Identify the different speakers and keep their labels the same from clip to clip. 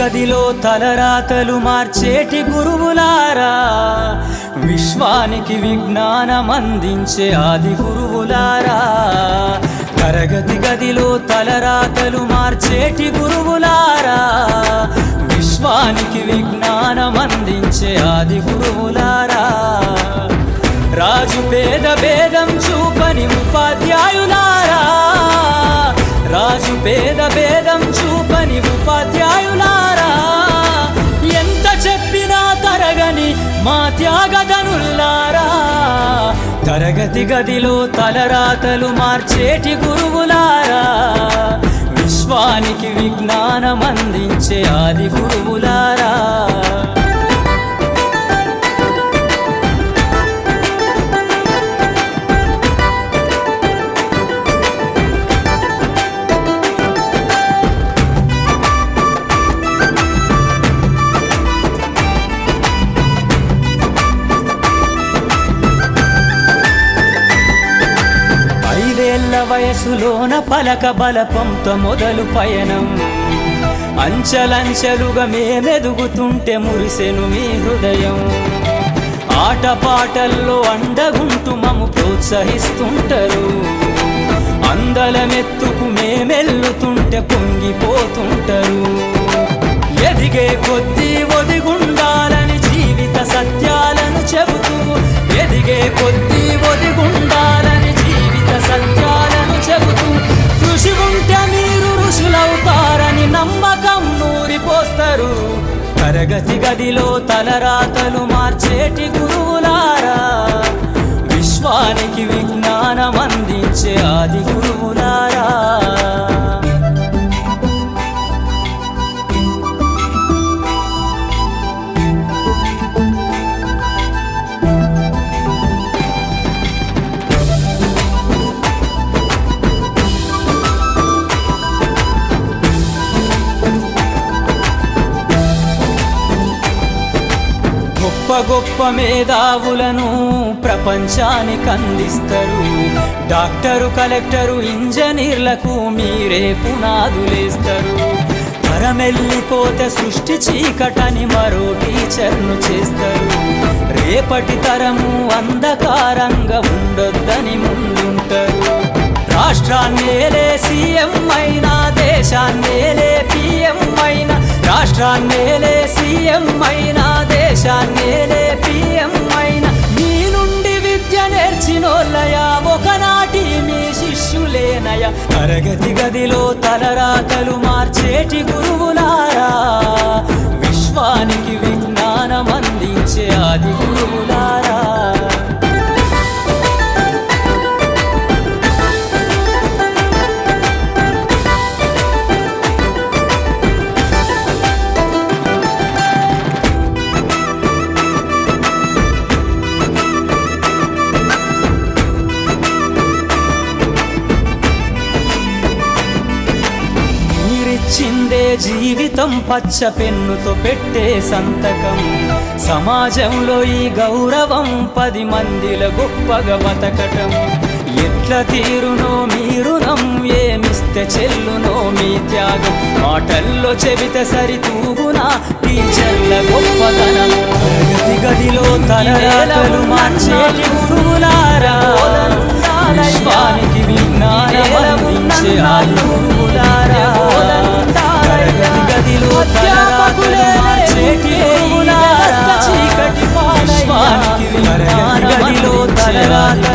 Speaker 1: గదిలో తలరాతలు మార్చేటి గురువులారా, విశ్వానికి విజ్ఞానం అందించే ఆది గురువులారా. తరగతి గదిలో తలరాతలు మార్చేటి గురువులారా, విశ్వానికి విజ్ఞానం అందించే ఆది గురువులారా. రాజు పేద భేదం చూపని ఉపాధ్యాయులారా, రాజు పేద భేదం చూపని ఉపాధ్యాయులారా. ఎంత చెప్పినా తరగని మా త్యాగధనుల్లారా, తరగతి గదిలో తలరాతలు మార్చేటి గురువులారా, విశ్వానికి విజ్ఞానం అందించే ఆది గురువులారా. వయసులోన పలక బలపంతో మొదలు పయనం, అంచలంచెలుగా మేమెదుగుతుంటే మురిసెను మీ హృదయం. ఆటపాటల్లో అండగుంటూ మము ప్రోత్సహిస్తుంటారు, అందలమెత్తుకు మేమెల్లుతుంటే పొంగిపోతుంటారు. ఎదిగే కొద్దీ ఒదిగుండాలని జీవిత సత్యాలను చెబుతూ, ఎదిగే కొద్దీ ఒదిగుండాలని జీవిత సత్యాలను చెబుతూ, కృషి ఉంటే మీరు ఋషులవుతారని నమ్మకం నూరిపోస్తారు. తరగతి గదిలో తలరాతలు మార్చేటి గురువులారా, విశ్వానికి విజ్ఞానం అందించే ఆది గురువులారా. గొప్ప గొప్ప మేధావులను ప్రపంచానికి అందిస్తారు. డాక్టరు, కలెక్టరు, ఇంజనీర్లకు మీరే పునాదులేస్తారు. తరమెల్లిపోతే సృష్టి చీకటని మరో టీచర్ను చేస్తారు. రేపటి తరము అంధకారంగా ఉండొద్దని ముందుంటారు. రాష్ట్రాన్నేలే సీఎం అయినా, దేశాన్నేలే పిఎం అయినా, రాష్ట్రాన్నేలే సీఎం అయినా, దేశాన్నేలే పిఎం అయినా, మీ నుండి విద్య నేర్చినోళ్ళయా, ఒకనాటి మీ శిష్యులేనయా. తరగతి గదిలో తలరాతలు మార్చేటి గురువులారా, విశ్వానికి విజ్ఞానం అందించే ఆది గురువులారా. చిందే జీవితం పచ్చ పెన్నుతో పెట్టే సంతకం, సమాజంలో ఈ గౌరవం 10 మందిల గొప్పగా బతకటం. ఎట్ల తీరునో మీ రుణం, ఏమిస్తే చెల్లునో మీ త్యాగం. మాటల్లో చెబితే సరితూగునా టీచర్ల గొప్పతనం. తరగతి గదిలో తలరాతలు మార్చేటి గురువులారా, విశ్వానికి విజ్ఞానం అందించే ఆది గురువులారా. తరగతి గదిలో తలరాతలు మార్చేటి గురువులారా, విశ్వానికి విజ్ఞానం అందించే ఆది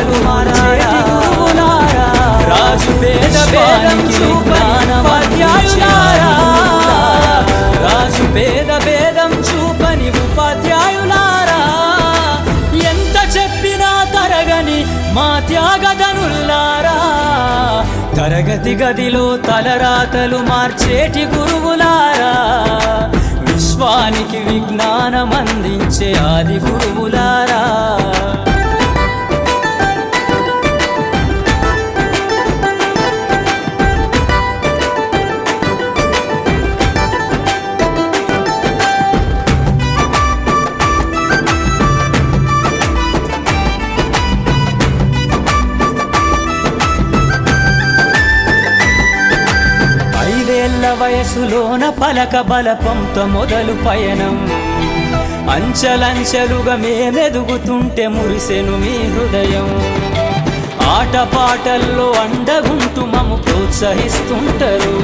Speaker 1: గురువులారా. రాజు పేద భేదం చూపని ఉపాధ్యాయులారా, రాజు పేద భేదం చూపని ఉపాధ్యాయులారా. ఎంత చెప్పినా తరగని మా త్యాగధనుల్లారా, తరగతి గదిలో తలరాతలు మార్చేటి గురువులారా, విశ్వానికి విజ్ఞానం అందించే ఆది గురువులారా. వయసులోన పలక బలపంతో మొదలు పయనం అంచెలంచెలుగా మేమెదుగుతుంటే మురిసెను మీ హృదయం ఆటపాటల్లో అండగుంటూ మమ్ము ప్రోత్సహిస్తుంటారు